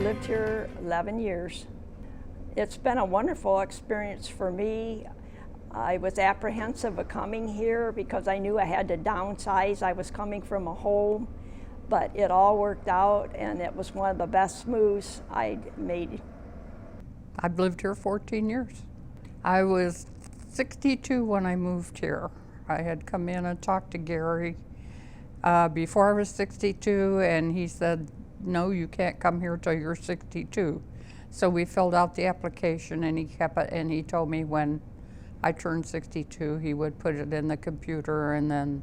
lived here 11 years. It's been a wonderful experience for me. I was apprehensive of coming here because I knew I had to downsize. I was coming from a home, but it all worked out, and it was one of the best moves I'd made. I've lived here 14 years. I was 62 when I moved here. I had come in and talked to Gary before I was 62, and he said, no, you can't come here till you're 62. So we filled out the application, and he kept it, and he told me when I turned 62, he would put it in the computer and then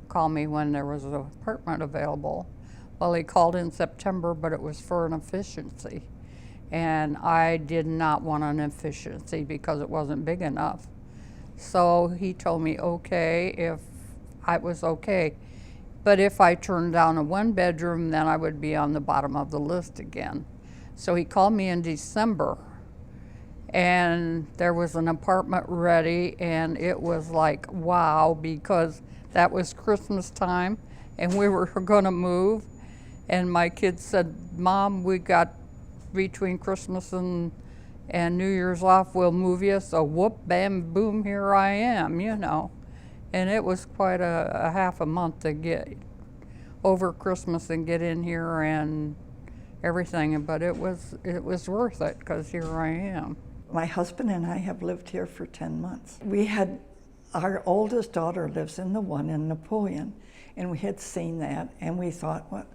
call me when there was an apartment available. Well, he called in September, but it was for an efficiency. And I did not want an efficiency because it wasn't big enough. So he told me, okay, if I was okay. But if I turned down a one bedroom, then I would be on the bottom of the list again. So he called me in December, and there was an apartment ready, and it was like, wow, because that was Christmas time, and we were gonna move. And my kids said, Mom, we got between Christmas and New Year's off, we'll move you. So whoop, bam, boom, here I am, you know. And it was quite a half a month to get over Christmas and get in here and everything, but it was worth it because here I am. My husband and I have lived here for 10 months. Our oldest daughter lives in the one in Napoleon, and we had seen that, and we thought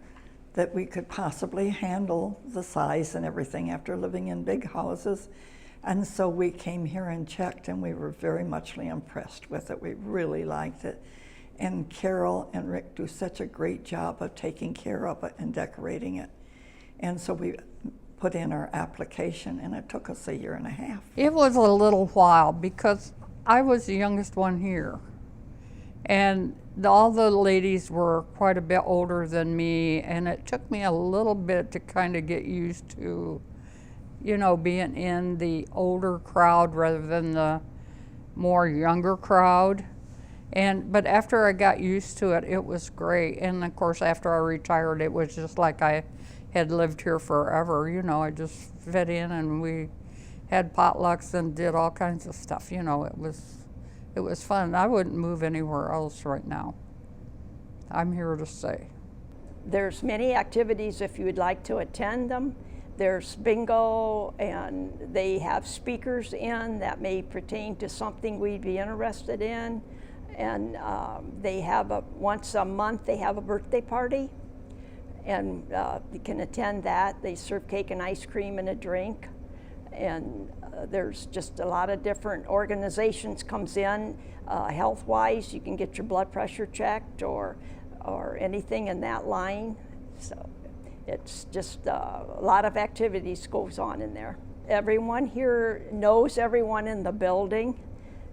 that we could possibly handle the size and everything after living in big houses. And so we came here and checked, and we were very muchly impressed with it. We really liked it. And Carol and Rick do such a great job of taking care of it and decorating it. And so we put in our application, and it took us 1.5 years. It was a little while because I was the youngest one here. And all the ladies were quite a bit older than me, and it took me a little bit to kind of get used to, you know, being in the older crowd rather than the more younger crowd. But after I got used to it, it was great. And of course, after I retired, it was just like I had lived here forever. You know, I just fit in, and we had potlucks and did all kinds of stuff. You know, it was fun. I wouldn't move anywhere else right now. I'm here to stay. There's many activities if you would like to attend them. There's bingo, and they have speakers in that may pertain to something we'd be interested in. And they have once a month they have a birthday party, and you can attend that. They serve cake and ice cream and a drink. And there's just a lot of different organizations comes in. Health-wise, you can get your blood pressure checked or anything in that line. So it's just a lot of activities goes on in there. Everyone here knows everyone in the building,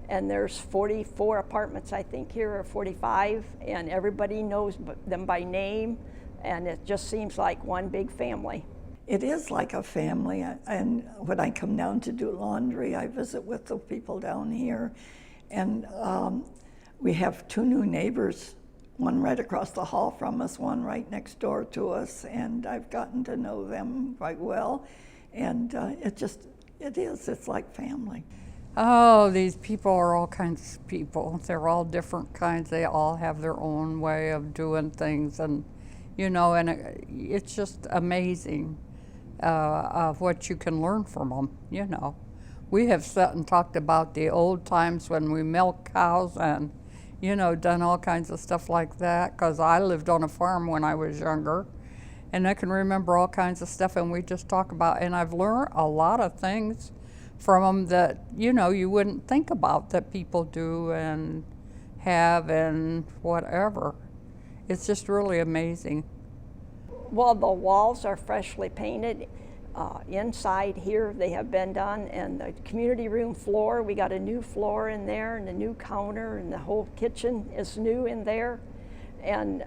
and there's 44 apartments, I think, here, or 45, and everybody knows them by name, and it just seems like one big family. It is like a family, and when I come down to do laundry, I visit with the people down here, and we have 2 new neighbors, one right across the hall from us, one right next door to us, and I've gotten to know them quite well, and it's like family. Oh, these people are all kinds of people. They're all different kinds. They all have their own way of doing things, and you know, and it's just amazing of what you can learn from them. You know, we have sat and talked about the old times when we milked cows and, you know, done all kinds of stuff like that, because I lived on a farm when I was younger, and I can remember all kinds of stuff, and we just talk about, and I've learned a lot of things from them that, you know, you wouldn't think about that people do and have and whatever. It's just really amazing. Well, the walls are freshly painted. Inside here, they have been done, and the community room floor, we got a new floor in there, and a new counter, and the whole kitchen is new in there. And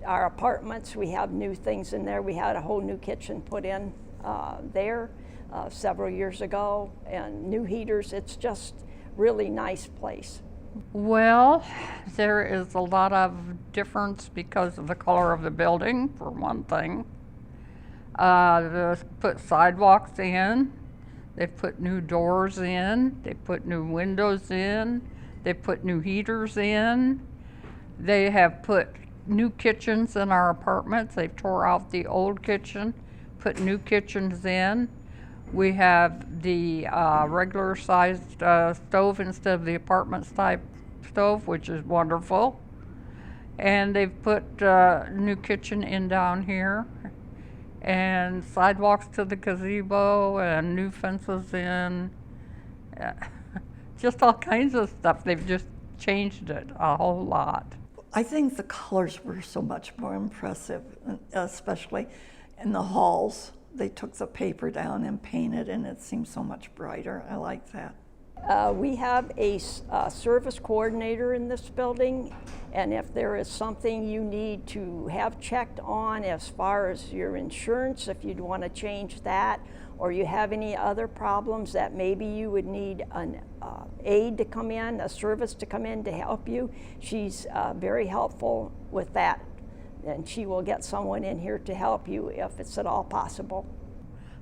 our apartments, we have new things in there. We had a whole new kitchen put in there several years ago, and new heaters. It's just really nice place. Well, there is a lot of difference because of the color of the building, for one thing. They put sidewalks in. They put new doors in. They put new windows in. They put new heaters in. They have put new kitchens in our apartments. They've tore out the old kitchen, put new kitchens in. We have the regular sized stove instead of the apartment type stove, which is wonderful. And they've put new kitchen in down here, and sidewalks to the gazebo, and new fences in. Just all kinds of stuff. They've just changed it a whole lot. I think the colors were so much more impressive, especially in the halls. They took the paper down and painted, and it seemed so much brighter. I like that. We have a service coordinator in this building, and if there is something you need to have checked on as far as your insurance, if you'd want to change that, or you have any other problems that maybe you would need an aide to come in, a service to come in to help you, she's very helpful with that. And she will get someone in here to help you if it's at all possible.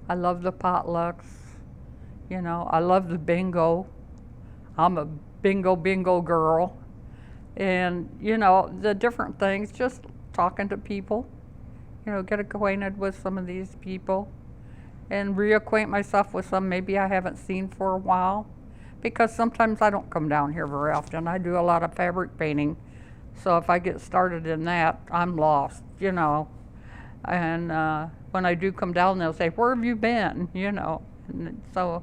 I love the potlucks. You know, I love the bingo. I'm a bingo girl. And, you know, the different things, just talking to people, you know, get acquainted with some of these people and reacquaint myself with some maybe I haven't seen for a while, because sometimes I don't come down here very often. I do a lot of fabric painting. So if I get started in that, I'm lost, you know. And when I do come down, they'll say, "Where have you been?" You know. And so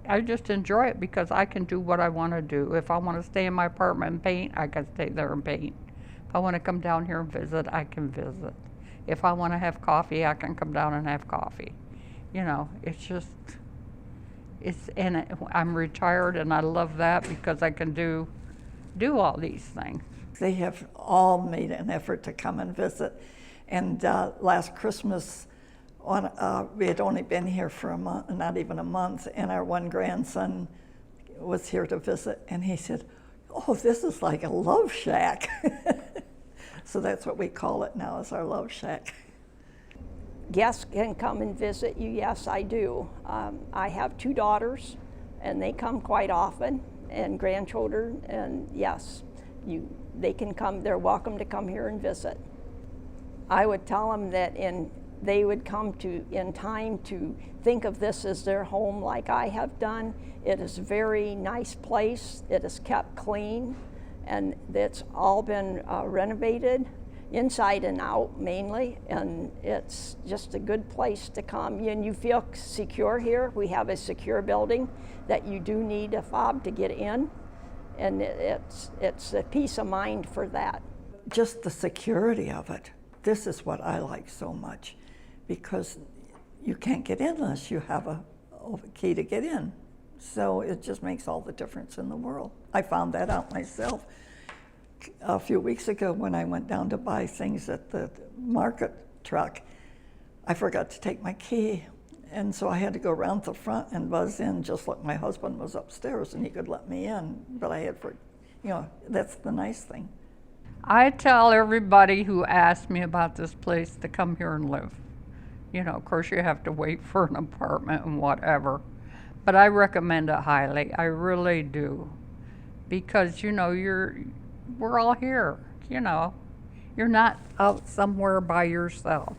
I just enjoy it because I can do what I want to do. If I want to stay in my apartment and paint, I can stay there and paint. If I want to come down here and visit, I can visit. If I want to have coffee, I can come down and have coffee. You know, it's just, I'm retired and I love that because I can do all these things. They have all made an effort to come and visit. And last Christmas, we had only been here for a month, not even a month, and our one grandson was here to visit, and he said, "Oh, this is like a love shack." So that's what we call it now, is our love shack. Guests can come and visit you. Yes, I do. I have 2 daughters, and they come quite often, and grandchildren, and yes, they can come. They're welcome to come here and visit. I would tell them that they would come in time to think of this as their home like I have done. It is a very nice place. It is kept clean, and it's all been renovated inside and out mainly, and it's just a good place to come. And you feel secure here. We have a secure building that you do need a fob to get in, and it's a peace of mind for that. Just the security of it. This is what I like so much, because you can't get in unless you have a key to get in. So it just makes all the difference in the world. I found that out myself a few weeks ago when I went down to buy things at the market truck. I forgot to take my key, and so I had to go around the front and buzz in just like my husband was upstairs and he could let me in, but I had that's the nice thing. I tell everybody who asks me about this place to come here and live. You know, of course you have to wait for an apartment and whatever, but I recommend it highly. I really do, because you know we're all here. You know, you're not out somewhere by yourself,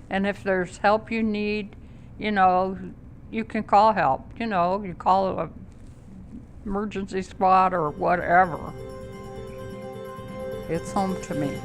and if there's help you need, you know, you can call help. You know, you call an emergency squad or whatever. It's home to me.